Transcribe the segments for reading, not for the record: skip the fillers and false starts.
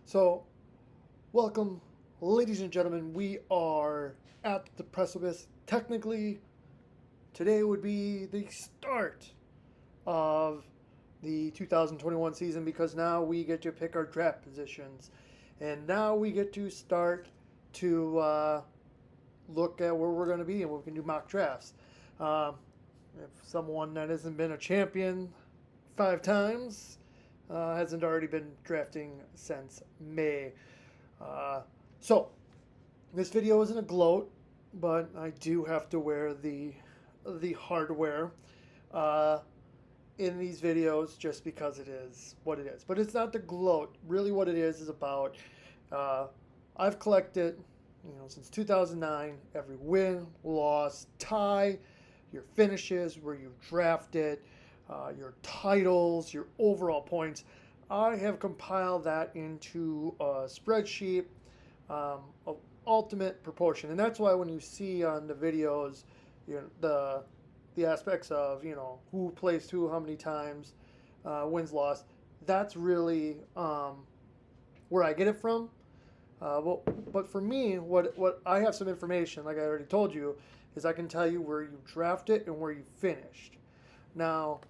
So, welcome, ladies and gentlemen. We are at the precipice. Technically, today would be the start of the 2021 season because now we get to pick our draft positions. And now we get to start to look at where we're going to be and we can do mock drafts. Um, if someone that hasn't been a champion 5 times hasn't already been drafting since May. Uh, so, this video isn't a gloat, but I do have to wear the hardware uh, in these videos just because it is what it is. But it's not the gloat. Really, what it is about. Uh, I've collected, since 2009, every win, loss, tie, your finishes, where you drafted, your titles, your overall points. I have compiled that into a spreadsheet of ultimate proportion, and that's why when you see on the videos, the aspects of who placed who, how many times, wins, loss. That's really where I get it from. But for me, what I have some information, like I already told you, is I can tell you where you drafted and where you finished. Now,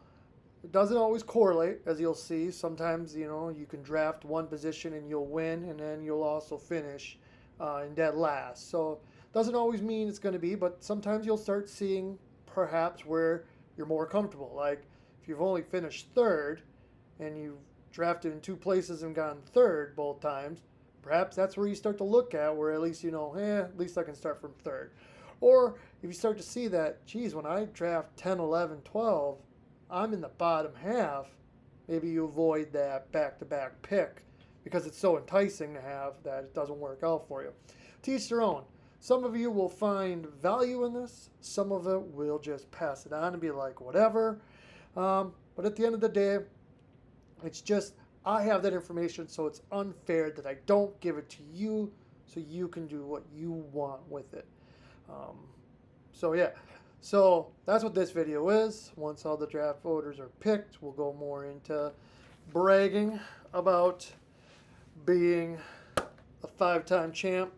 it doesn't always correlate, as you'll see. Sometimes, you can draft one position and you'll win, and then you'll also finish in dead last. So, it doesn't always mean it's going to be, but sometimes you'll start seeing perhaps where you're more comfortable. Like, if you've only finished third and you've drafted in two places and gotten third both times, perhaps that's where you start to look at where at least at least I can start from third. Or if you start to see that, geez, when I draft 10, 11, 12, I'm in the bottom half, maybe you avoid that back-to-back pick because it's so enticing to have that it doesn't work out for you. To each their own. Some of you will find value in this. Some of it will just pass it on and be like, whatever. But at the end of the day, it's just I have that information, so it's unfair that I don't give it to you so you can do what you want with it. So yeah, so that's what this video is. Once all the draft voters are picked, we'll go more into bragging about being a 5-time champ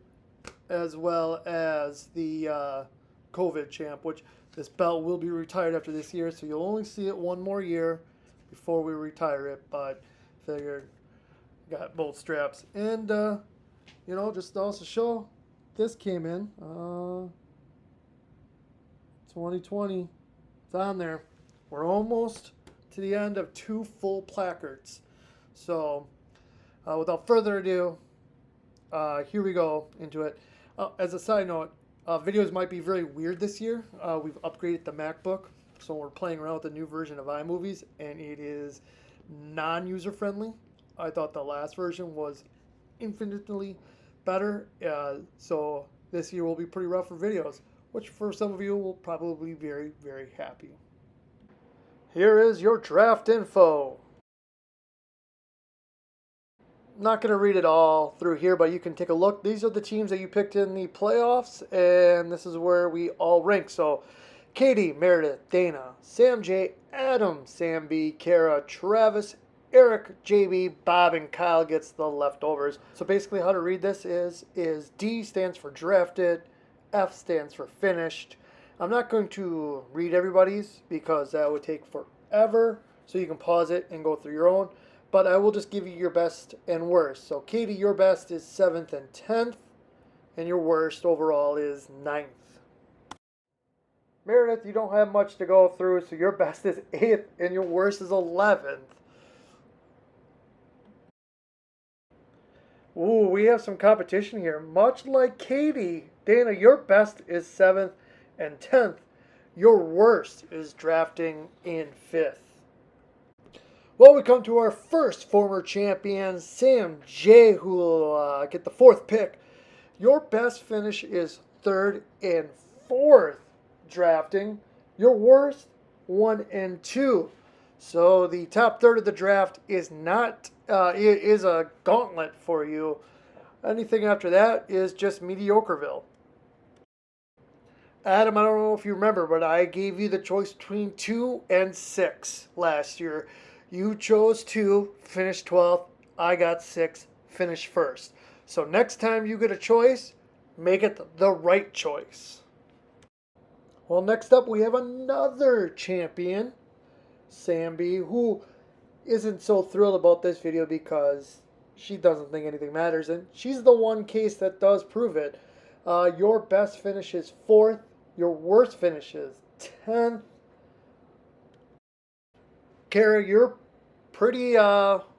as well as the COVID champ, which this belt will be retired after this year, so you'll only see it one more year before we retire it, but figured got both straps. And, just to also show, this came in 2020. It's on there. We're almost to the end of 2 full placards. So, without further ado, here we go into it. As a side note, videos might be very weird this year. We've upgraded the MacBook, so we're playing around with the new version of iMovies, and it is non-user friendly. I thought the last version was infinitely better, so this year will be pretty rough for videos, which for some of you will probably be very, very happy. Here is your draft info. Not going to read it all through here, but you can take a look. These are the teams that you picked in the playoffs, and this is where we all rank. So, Katie, Meredith, Dana, Sam J, Adam, Sam B, Kara, Travis, Eric, JB, Bob, and Kyle gets the leftovers. So basically how to read this is D stands for drafted, F stands for finished. I'm not going to read everybody's because that would take forever, so you can pause it and go through your own. But I will just give you your best and worst. So Katie, your best is 7th and 10th, and your worst overall is 9th. Meredith, you don't have much to go through, so your best is 8th, and your worst is 11th. Ooh, we have some competition here. Much like Katie, Dana, your best is 7th and 10th. Your worst is drafting in 5th. Well, we come to our first former champion, Sam J, who will get the 4th pick. Your best finish is 3rd and 4th drafting. Your worst, 1 and 2. So the top third of the draft is not is a gauntlet for you. Anything after that is just mediocreville. Adam, I don't know if you remember, but I gave you the choice between 2 and 6 last year. You chose 2, finished 12th. I got 6, finish first. So next time you get a choice, make it the right choice. Well, next up we have another champion, Samby, who isn't so thrilled about this video because she doesn't think anything matters, and she's the one case that does prove it. Your best finish is 4th, your worst finish is 10th. Kara, you're pretty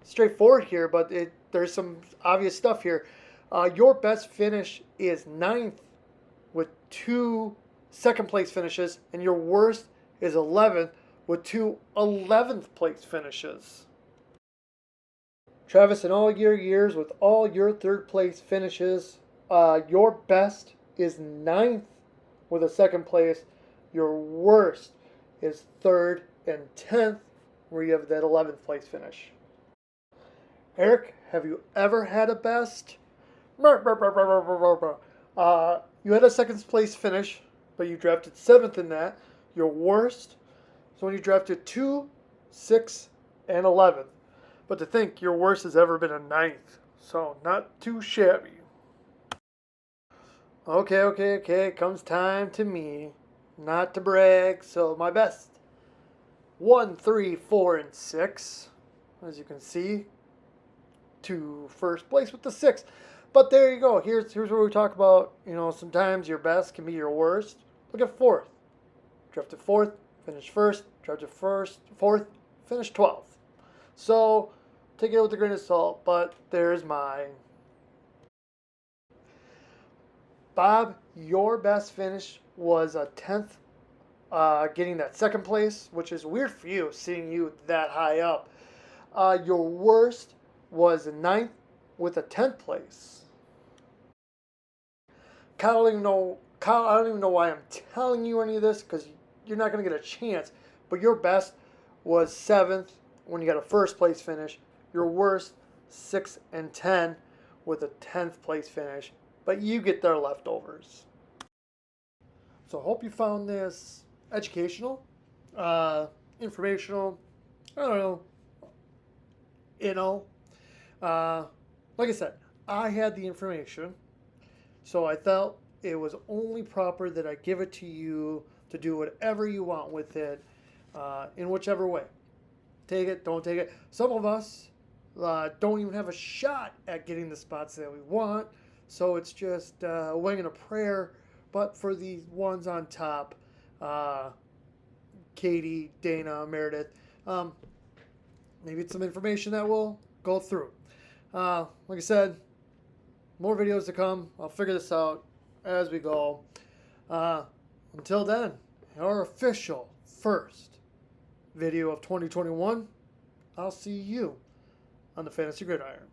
straightforward here, but there's some obvious stuff here. Your best finish is 9th with 2 second place finishes, and your worst is 11th with 2 11th place finishes. Travis, in all your years with all your 3rd place finishes, your best is 9th with a 2nd place. Your worst is 3rd and 10th, where you have that 11th place finish. Eric, have you ever had a best? You had a 2nd place finish, but you drafted 7th in that. Your worst is when you drafted 2, 6, and 11th. But to think your worst has ever been a 9th, so not too shabby. Okay, comes time to me. Not to brag, so my best. 1, 3, 4, and 6. As you can see, to first place with the 6. But there you go. Here's where we talk about, sometimes your best can be your worst. Look at 4th. Drafted 4th, finished 1st. Drafted 4th, finished 12th. So take it with a grain of salt, but there's mine. Bob, your best finish was a 10th, getting that 2nd place, which is weird for you, seeing you that high up. Your worst was a 9th with a 10th place. Kyle, I don't even know why I'm telling you any of this, because you're not going to get a chance. But your best was 7th when you got a 1st place finish. Your worst, 6 and 10 with a 10th place finish. But you get their leftovers. So I hope you found this educational, informational, I don't know. Like I said, I had the information, so I felt it was only proper that I give it to you to do whatever you want with it, in whichever way. Take it, don't take it. Some of us don't even have a shot at getting the spots that we want, so it's just a wing and a prayer. But for the ones on top, Katie, Dana, Meredith, maybe it's some information that we'll go through. Like I said, more videos to come. I'll figure this out as we go. Until then, our official first video of 2021. I'll see you on the Fantasy Gridiron.